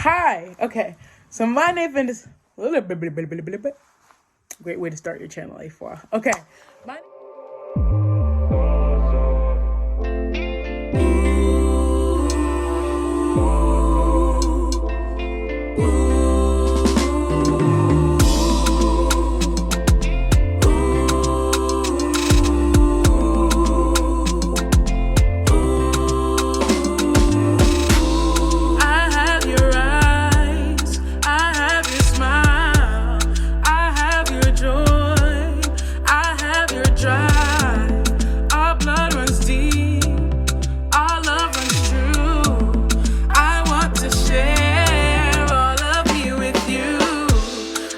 Hi. Okay. So my name is great way to start your channel, A4. Okay. My I have your eyes, I have your smile, I have your joy, I have your drive. Our blood runs deep, our love runs true. I want to share all of me with you.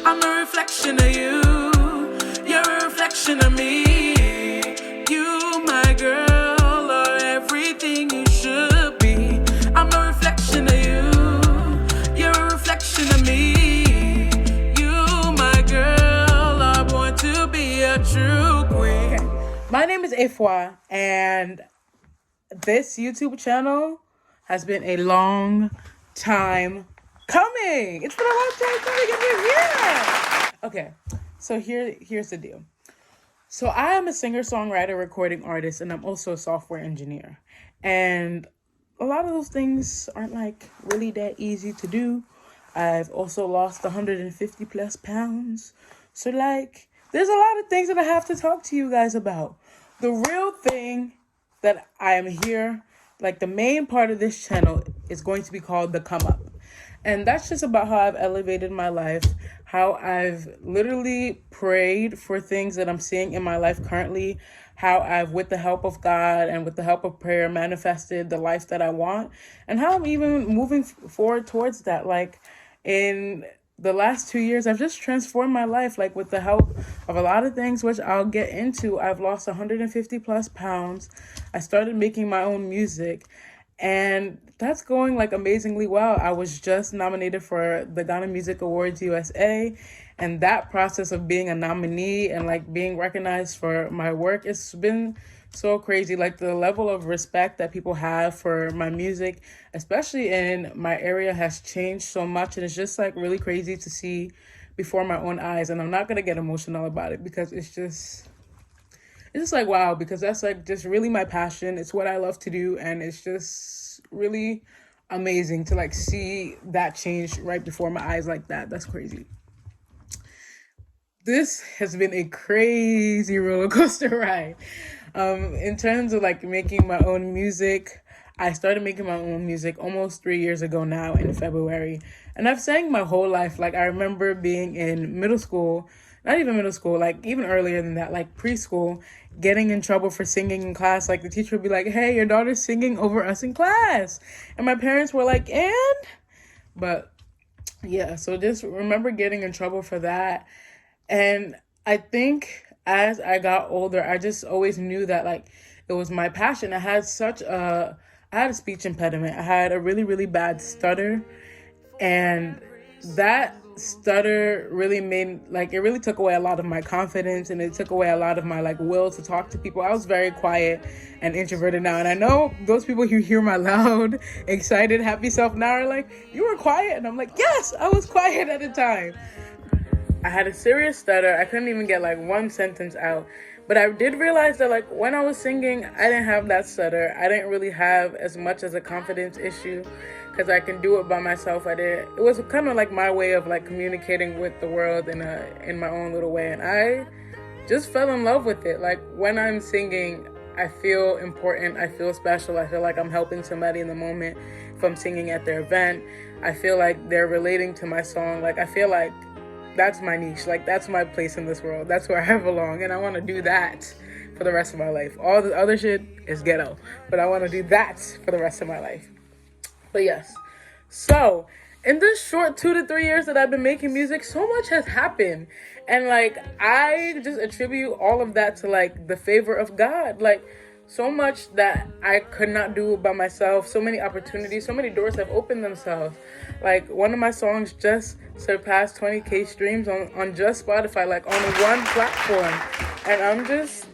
I'm a reflection of you, you're a reflection of me. You, my girl, are everything you should be. I'm a reflection of you, you're a reflection of me. You, my girl, are born to be a true queen. Okay. My name is Afua, and this YouTube channel has been a long time coming. It's been a long time coming, and we're here. Okay, so here's the deal. So I am a singer-songwriter, recording artist, and I'm also a software engineer. And a lot of those things aren't like really that easy to do. I've also lost 150 plus pounds. So like, there's a lot of things that I have to talk to you guys about. The real thing that I am here, like the main part of this channel is going to be called The Come Up. And that's just about how I've elevated my life, how I've literally prayed for things that I'm seeing in my life currently, how I've, with the help of God and with the help of prayer, manifested the life that I want, and how I'm even moving forward towards that. Like in the last 2 years, I've just transformed my life, like with the help of a lot of things, which I'll get into. I've lost 150 plus pounds. I started making my own music, and that's going like amazingly well. I was just nominated for the Ghana Music Awards USA, and that process of being a nominee and like being recognized for my work, it's been so crazy. Like the level of respect that people have for my music, especially in my area, has changed so much, and it's just like really crazy to see before my own eyes. And I'm not gonna get emotional about it because it's just like wow, because that's like just really my passion. It's what I love to do, and it's just really amazing to like see that change right before my eyes like that. That's crazy. This has been a crazy roller coaster ride. In terms of like making my own music, I started making my own music almost 3 years ago now in February. And I've sang my whole life. Like I remember being in middle school, not even middle school, like even earlier than that, like preschool, getting in trouble for singing in class. Like the teacher would be like, hey, your daughter's singing over us in class. And my parents were like, and? But yeah, so just remember getting in trouble for that. And I think as I got older, I just always knew that like it was my passion. I had a speech impediment. I had a really, really bad stutter. And that stutter really made like it really took away a lot of my confidence, and it took away a lot of my like will to talk to people. I was very quiet and introverted now. And I know those people who hear my loud, excited, happy self now are like, you were quiet. And I'm like, yes, I was quiet at the time. I had a serious stutter. I couldn't even get like one sentence out. But I did realize that like when I was singing, I didn't have that stutter. I didn't really have as much as a confidence issue because I can do it by myself. It was kind of like my way of like communicating with the world in my own little way. And I just fell in love with it. Like when I'm singing, I feel important. I feel special. I feel like I'm helping somebody in the moment. If I'm singing at their event, I feel like they're relating to my song. Like I feel like that's my niche. Like that's my place in this world. That's where I belong, and I want to do that for the rest of my life. All the other shit is ghetto, but I want to do that for the rest of my life. But yes, so in this short 2 to 3 years that I've been making music, so much has happened, and like I just attribute all of that to like the favor of God. Like so much that I could not do by myself, so many opportunities, so many doors have opened themselves. Like one of my songs just surpassed 20K streams on just Spotify, like on one platform. And I'm just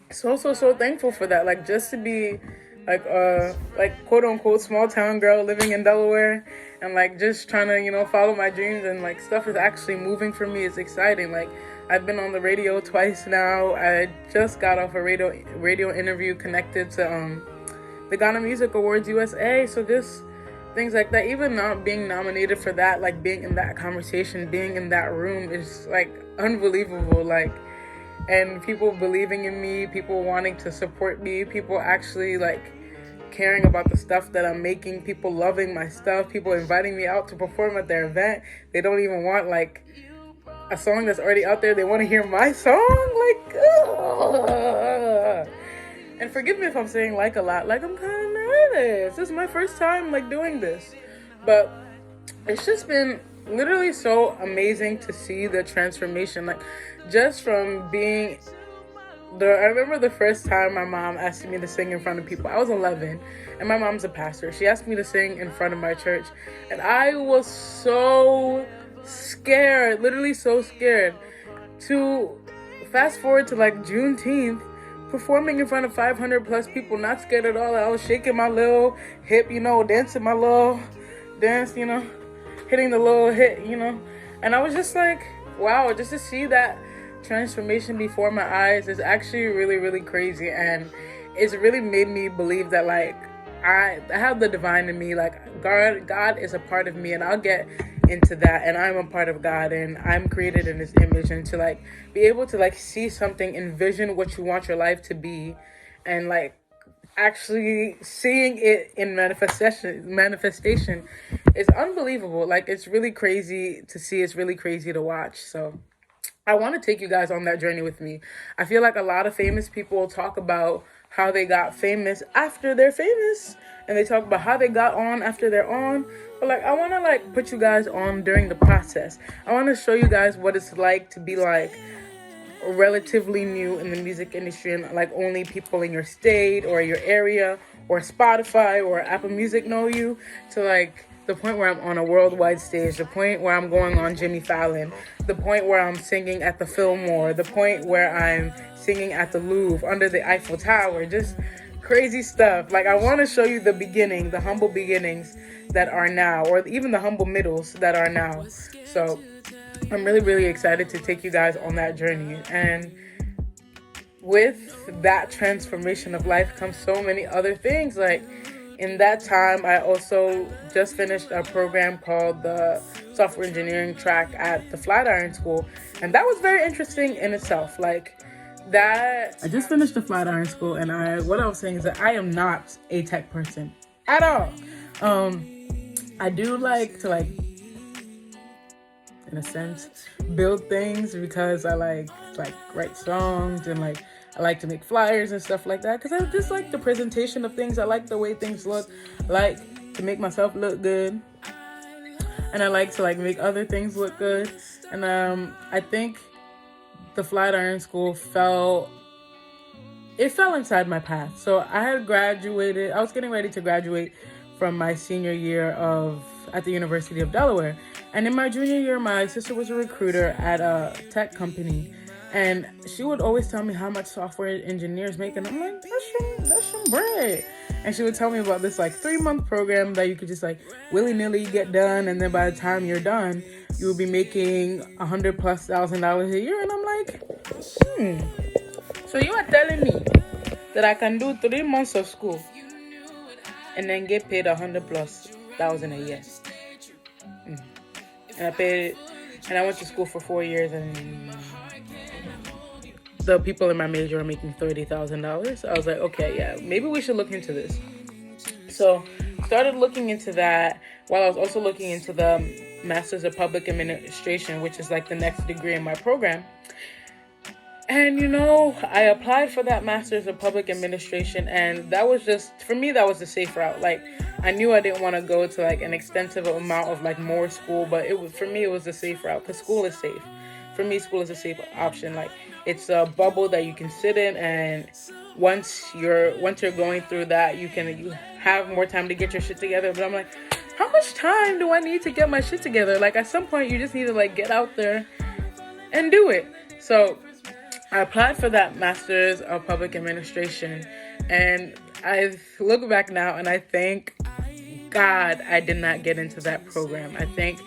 so thankful for that. Like just to be like quote unquote small town girl living in Delaware, and like just trying to, you know, follow my dreams, and like stuff is actually moving for me. It's exciting. Like I've been on the radio twice now. I just got off a radio interview connected to the Ghana Music Awards USA. So just things like that, even not being nominated for that, like being in that conversation, being in that room is like unbelievable. Like, and people believing in me, people wanting to support me, people actually like caring about the stuff that I'm making, people loving my stuff, people inviting me out to perform at their event. They don't even want like a song that's already out there. They want to hear my song. Like, ugh. And forgive me if I'm saying like a lot. Like, I'm kind of nervous. This is my first time like doing this, but it's just been literally so amazing to see the transformation. Like, just from being I remember the first time my mom asked me to sing in front of people. I was 11, and my mom's a pastor. She asked me to sing in front of my church, and I was so scared, literally so scared. To fast forward to like Juneteenth, performing in front of 500 plus people, not scared at all. I was shaking my little hip, you know, dancing my little dance, you know, hitting the little hit, you know. And I was just like, wow, just to see that transformation before my eyes is actually really, really crazy. And it's really made me believe that like I have the divine in me. Like God is a part of me, and I'll get into that, and I'm a part of God, and I'm created in His image. And to like be able to like see something, envision what you want your life to be, and like actually seeing it in manifestation is unbelievable. Like, it's really crazy to see. It's really crazy to watch. So I want to take you guys on that journey with me. I feel like a lot of famous people talk about how they got famous after they're famous, and they talk about how they got on after they're on. But like, I want to like put you guys on during the process. I want to show you guys what it's like to be like relatively new in the music industry, and like only people in your state or your area or Spotify or Apple Music know you, to like the point where I'm on a worldwide stage, the point where I'm going on Jimmy Fallon, the point where I'm singing at the Fillmore, the point where I'm singing at the Louvre, under the Eiffel Tower, just crazy stuff. Like, I want to show you the beginning, the humble beginnings that are now, or even the humble middles that are now. So I'm really, really excited to take you guys on that journey. And with that transformation of life comes so many other things. Like, in that time, I also just finished a program called the Software Engineering track at the Flatiron School. And that was very interesting in itself. Like, that I just finished the Flatiron School, and what I was saying is that I am not a tech person at all. I do like to, like, in a sense, build things, because I like write songs, and like I like to make flyers and stuff like that, because I just like the presentation of things. I like the way things look. I like to make myself look good, and I like to like make other things look good. And I think the Flatiron School fell inside my path. So I had graduated. I was getting ready to graduate from my senior year at the University of Delaware. And in my junior year, my sister was a recruiter at a tech company. And she would always tell me how much software engineers make. And I'm like, that's some bread. And she would tell me about this like 3-month program that you could just like willy-nilly get done. And then by the time you're done, you will be making $100,000+ a year. And I'm like, so you are telling me that I can do 3 months of school and then get paid $100,000+ a year? And I paid it, and I went to school for 4 years, and the people in my major are making $30,000. I was like, okay, yeah, maybe we should look into this. So started looking into that, while I was also looking into the Masters of Public Administration, which is like the next degree in my program. And, you know, I applied for that Masters of Public Administration, and that was just, for me, that was the safe route. Like, I knew I didn't want to go to like an extensive amount of like more school, but for me, it was the safe route, because school is safe. For me, school is a safe option. Like, it's a bubble that you can sit in, and once you're going through that, you have more time to get your shit together. But I'm like, how much time do I need to get my shit together? Like, at some point, you just need to like get out there and do it. So I applied for that Masters of Public Administration, and I look back now and I thank God I did not get into that program. I thank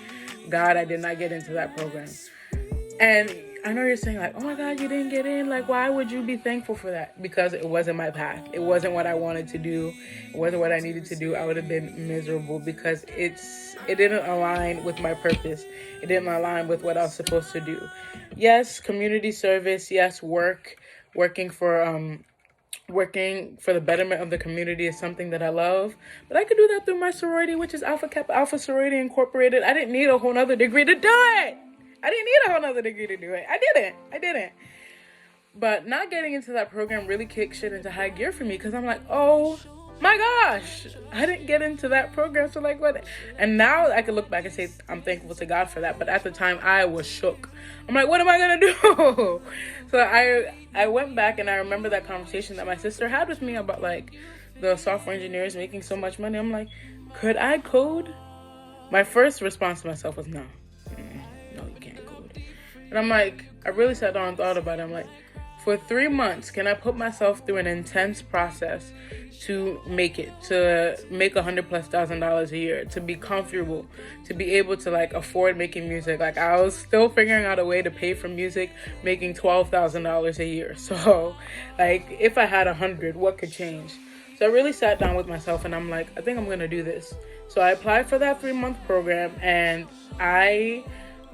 God I did not get into that program. And I know you're saying like, oh my God, you didn't get in. Like, why would you be thankful for that? Because it wasn't my path. It wasn't what I wanted to do. It wasn't what I needed to do. I would have been miserable because it didn't align with my purpose. It didn't align with what I was supposed to do. Yes, community service. Yes, working for the betterment of the community is something that I love. But I could do that through my sorority, which is Alpha Kappa Alpha Sorority Incorporated. I didn't need a whole nother degree to do it. I didn't need a whole nother degree to do it. I didn't. But not getting into that program really kicked shit into high gear for me because I'm like, oh my gosh, I didn't get into that program. So like what? And now I can look back and say I'm thankful to God for that. But at the time I was shook. I'm like, what am I going to do? So I went back and I remember that conversation that my sister had with me about like the software engineers making so much money. I'm like, could I code? My first response to myself was no. No, you can't code. And I'm like, I really sat down and thought about it. I'm like, for 3 months, can I put myself through an intense process to make $100,000+ a year, to be comfortable, to be able to like afford making music? Like I was still figuring out a way to pay for music, making $12,000 a year. So like if I had 100, what could change? So I really sat down with myself and I'm like, I think I'm going to do this. So I applied for that 3-month program and I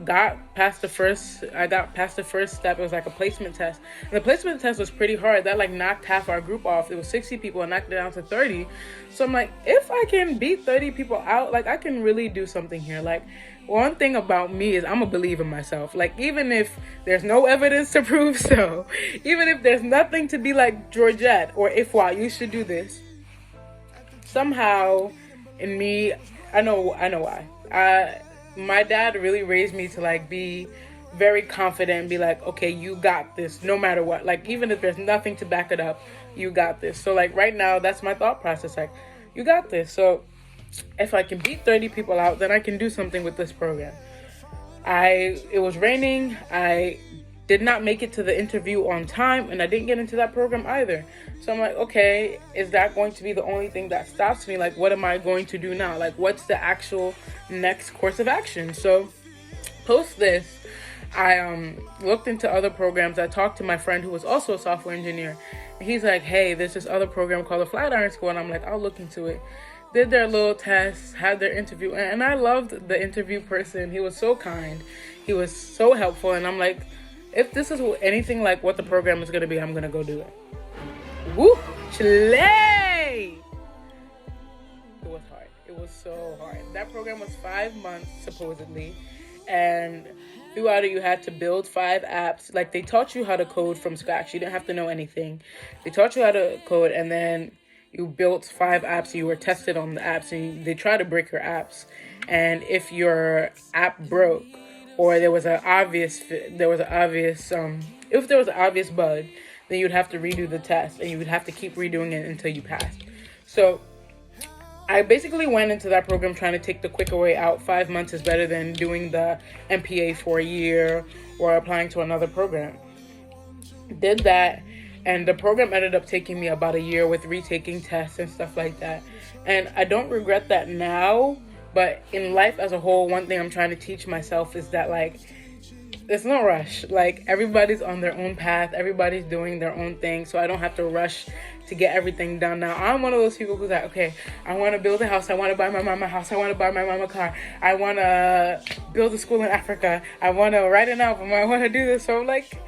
got past the first step. It was like a placement test. And the placement test was pretty hard. That like knocked half our group off. It was 60 people and knocked it down to 30. So I'm like, if I can beat 30 people out, like I can really do something here. Like one thing about me is I'm a believer in myself. Like even if there's no evidence to prove so, even if there's nothing to be like Georgette or Ifwa, you should do this. Somehow in me, I know why. My dad really raised me to like be very confident and be like, okay, you got this no matter what. Like even if there's nothing to back it up, you got this. So like right now, that's my thought process. Like you got this. So if I can beat 30 people out, then I can do something with this program. It was raining. I did not make it to the interview on time and I didn't get into that program either. So I'm like, okay, is that going to be the only thing that stops me? Like, what am I going to do now? Like, what's the actual next course of action? So post this, I looked into other programs. I talked to my friend who was also a software engineer. And he's like, hey, there's this other program called the Flatiron School. And I'm like, I'll look into it. Did their little tests, had their interview. And I loved the interview person. He was so kind. He was so helpful. And I'm like, if this is anything like what the program is going to be, I'm going to go do it. Woo! Chile! It was hard. It was so hard. That program was 5 months, supposedly. And throughout it, you had to build 5 apps. Like, they taught you how to code from scratch. You didn't have to know anything. They taught you how to code, and then you built 5 apps. You were tested on the apps, and they try to break your apps. And if your app broke, or there was an obvious bug, then you'd have to redo the test and you would have to keep redoing it until you passed. So I basically went into that program trying to take the quicker way out. 5 months is better than doing the MPA for a year or applying to another program. Did that, and the program ended up taking me about a year with retaking tests and stuff like that. And I don't regret that now. But in life as a whole, one thing I'm trying to teach myself is that, like, there's no rush. Like, everybody's on their own path. Everybody's doing their own thing. So I don't have to rush to get everything done. Now, I'm one of those people who's like, okay, I want to build a house. I want to buy my mama a house. I want to buy my mama a car. I want to build a school in Africa. I want to write an album. I want to do this. So, like,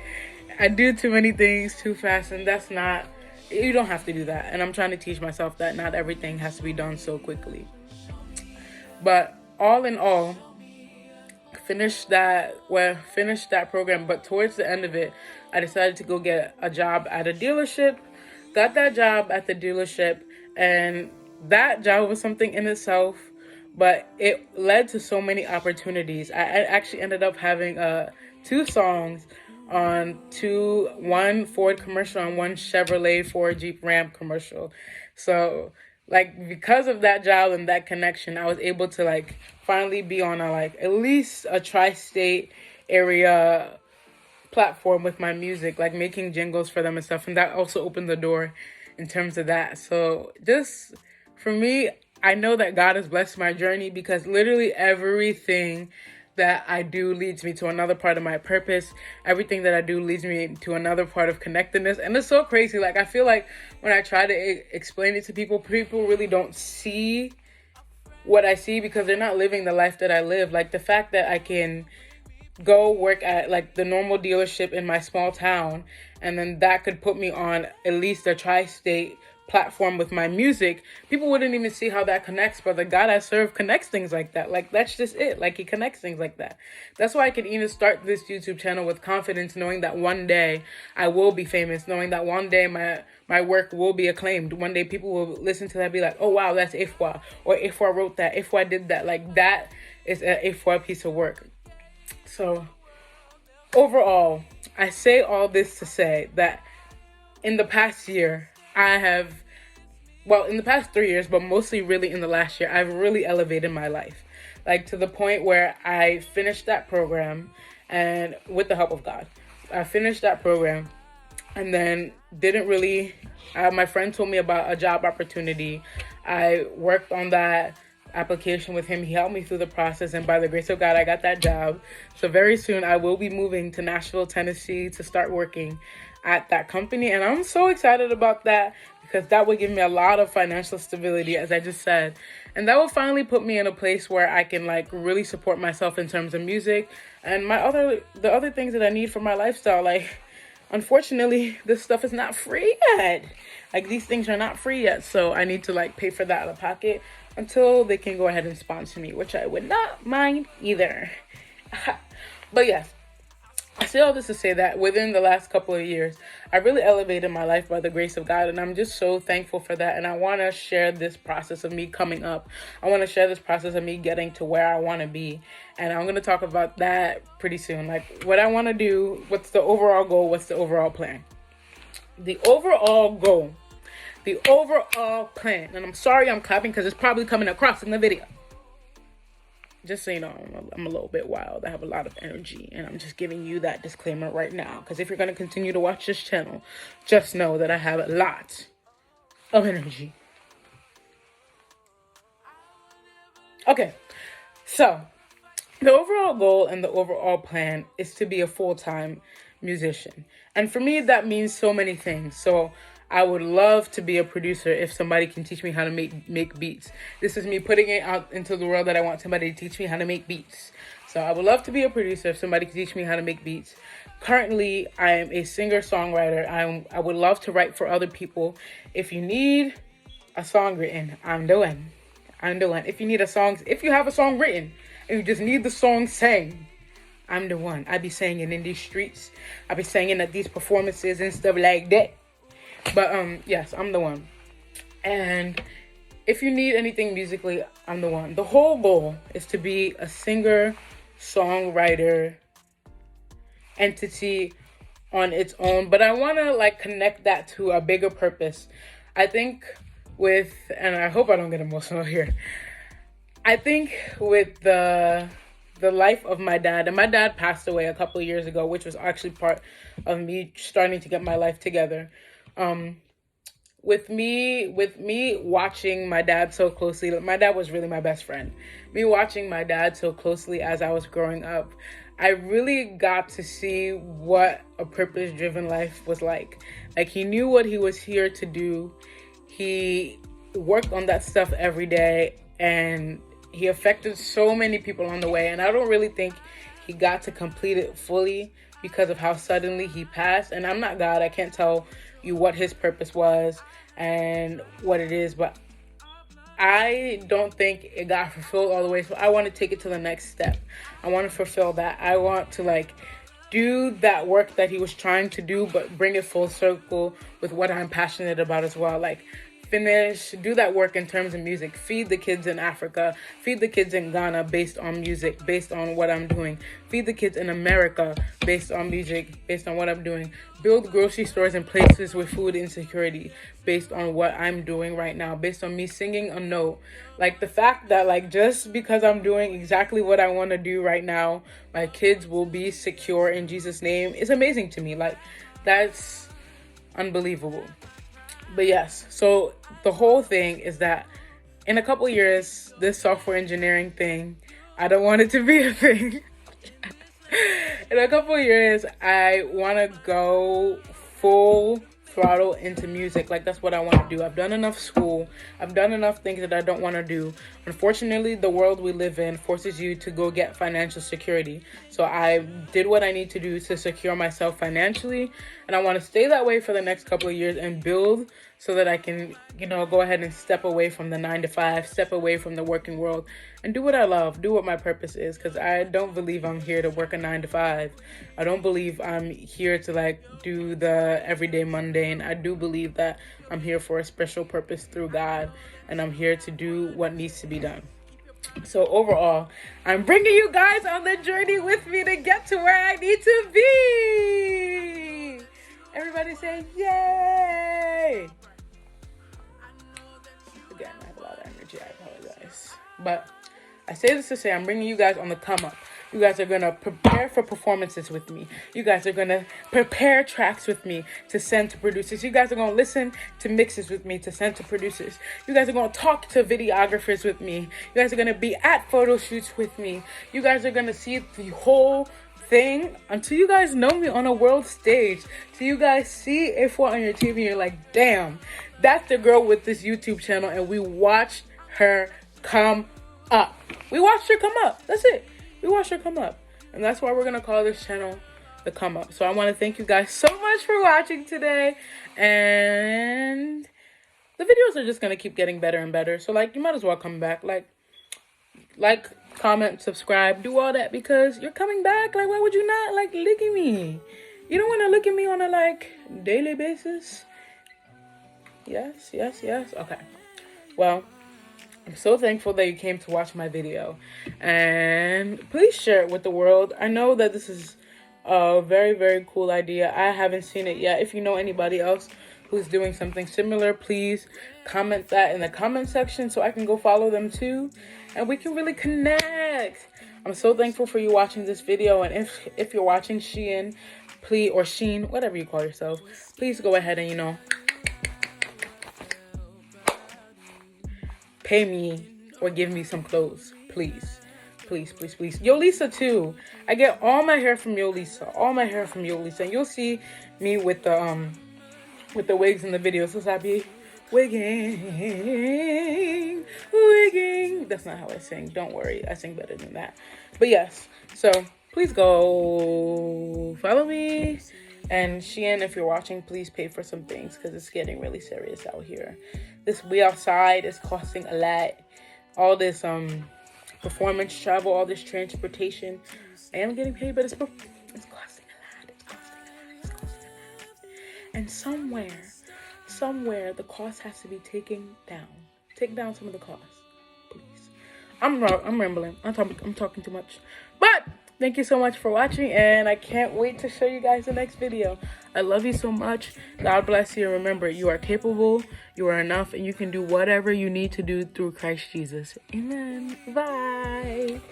I do too many things too fast. And that's not, you don't have to do that. And I'm trying to teach myself that not everything has to be done so quickly. But all in all, finished that program. But towards the end of it, I decided to go get a job at a dealership. Got that job at the dealership, and that job was something in itself, but it led to so many opportunities. I actually ended up having 2 songs on one Ford commercial and one Chevrolet Ford Jeep Ram commercial. So, like, because of that job and that connection, I was able to, like, finally be on at least a tri-state area platform with my music, like making jingles for them and stuff. And that also opened the door in terms of that. So just for me, I know that God has blessed my journey because literally everything that I do leads me to another part of my purpose. Everything that I do leads me to another part of connectedness. And it's so crazy. Like, I feel like when I try to explain it to people, people really don't see what I see because they're not living the life that I live. Like, the fact that I can go work at like the normal dealership in my small town, and then that could put me on at least a tri-state platform with my music, people wouldn't even see how that connects, but the God I serve connects things like that. Like, that's just it. Like, he connects things like that. That's why I can even start this YouTube channel with confidence, knowing that one day I will be famous, knowing that one day my work will be acclaimed. One day people will listen to that and be like, oh wow, that's Ifwa, or Ifwa wrote that, Ifwa did that. Like, that is an Ifwa piece of work. So overall, I say all this to say that in the past year, in the past 3 years, but mostly really in the last year, I've really elevated my life. Like, to the point where I finished that program, and with the help of God, I finished that program and then didn't really, my friend told me about a job opportunity. I worked on that application with him. He helped me through the process, and by the grace of God, I got that job. So very soon I will be moving to Nashville, Tennessee to start working at that company, and I'm so excited about that because that would give me a lot of financial stability, as I just said, and that will finally put me in a place where I can like really support myself in terms of music and the other things that I need for my lifestyle. Like, unfortunately, this stuff is not free yet. Like, these things are not free yet, so I need to like pay for that out of pocket until they can go ahead and sponsor me, which I would not mind either. But yes, I say all this to say that within the last couple of years, I really elevated my life by the grace of God, and I'm just so thankful for that. And I want to share this process of me coming up. I want to share this process of me getting to where I want to be, and I'm going to talk about that pretty soon. Like, what I want to do, what's the overall goal, what's the overall plan. The overall goal, the overall plan, and I'm sorry I'm clapping because it's probably coming across in the video. Just so you know, I'm a little bit wild. I have a lot of energy, and I'm just giving you that disclaimer right now. Because if you're going to continue to watch this channel, just know that I have a lot of energy. Okay, so the overall goal and the overall plan is to be a full-time musician. And for me, that means so many things. So I would love to be a producer if somebody can teach me how to make beats. This is me putting it out into the world that I want somebody to teach me how to make beats. So I would love to be a producer if somebody can teach me how to make beats. Currently, I am a singer-songwriter. I would love to write for other people. If you need a song written, I'm the one. If you have a song written and you just need the song sang, I'm the one. I be singing in these streets. I be singing at these performances and stuff like that. But yes, I'm the one. And if you need anything musically, I'm the one. The whole goal is to be a singer, songwriter entity on its own. But I want to like connect that to a bigger purpose. I think and I hope I don't get emotional here. I think with the life of my dad, and my dad passed away a couple of years ago, which was actually part of me starting to get my life together. With me watching my dad so closely, my dad was really my best friend. Me watching my dad so closely as I was growing up, I really got to see what a purpose-driven life was like. Like, he knew what he was here to do. He worked on that stuff every day, and he affected so many people on the way. And I don't really think he got to complete it fully because of how suddenly he passed. And I'm not God. I can't tell you what his purpose was and what it is, but I don't think it got fulfilled all the way. So I want to take it to the next step. I want to fulfill that. I want to like do that work that he was trying to do, but bring it full circle with what I'm passionate about as well. Like, do that work in terms of music, feed the kids in Africa, feed the kids in Ghana based on music, based on what I'm doing, feed the kids in America based on music, based on what I'm doing, build grocery stores in places with food insecurity based on what I'm doing right now, based on me singing a note. Like, the fact that like just because I'm doing exactly what I want to do right now, my kids will be secure in Jesus' name is amazing to me. Like, that's unbelievable. But yes, so the whole thing is that in a couple years, this software engineering thing, I don't want it to be a thing. In a couple years, I want to go full throttle into music. Like, that's what I want to do. I've done enough school. I've done enough things that I don't want to do. Unfortunately, the world we live in forces you to go get financial security. So I did what I need to do to secure myself financially, and I want to stay that way for the next couple of years and build so that I can, go ahead and step away from the 9 to 5, step away from the working world, and do what I love, do what my purpose is. Because I don't believe I'm here to work a 9 to 5. I don't believe I'm here to do the everyday mundane. I do believe that I'm here for a special purpose through God, and I'm here to do what needs to be done. So overall, I'm bringing you guys on the journey with me to get to where I need to be. Everybody say yay! Again, I have a lot of energy. I apologize. But I say this to say I'm bringing you guys on the come up. You guys are going to prepare for performances with me. You guys are going to prepare tracks with me to send to producers. You guys are going to listen to mixes with me to send to producers. You guys are going to talk to videographers with me. You guys are going to be at photo shoots with me. You guys are going to see the whole thing until you guys know me on a world stage. So you guys see A4 on your TV and you're like, damn, that's the girl with this YouTube channel, and we watched her come up. We watched her come up. That's it. We watched her come up. And that's why we're going to call this channel The Come Up. So I want to thank you guys so much for watching today. And the videos are just going to keep getting better and better. So you might as well come back. Like, comment, subscribe, do all that, because you're coming back. Why would you not look at me? You don't want to look at me on a daily basis? Yes. Okay. Well, I'm so thankful that you came to watch my video, and please share it with the world. I know that this is a very, very cool idea. I haven't seen it yet. If you know anybody else who's doing something similar, please comment that in the comment section so I can go follow them too, and we can really connect. I'm so thankful for you watching this video, and if you're watching Shein, please, or Sheen, whatever you call yourself, please go ahead and pay me or give me some clothes, please. Yolisa too. I get all my hair from Yolisa. And you'll see me with the wigs in the videos. So I be wigging. That's not how I sing. Don't worry, I sing better than that. But yes, so please go follow me. And Shein, if you're watching, please pay for some things, because it's getting really serious out here. This we outside is costing a lot. All this performance travel, all this transportation. I am getting paid, but it's costing a lot. And somewhere the cost has to be taken down. Take down some of the costs, please. I'm rambling. I'm talking too much. But thank you so much for watching, and I can't wait to show you guys the next video. I love you so much. God bless you. Remember, you are capable, you are enough, and you can do whatever you need to do through Christ Jesus. Amen. Bye.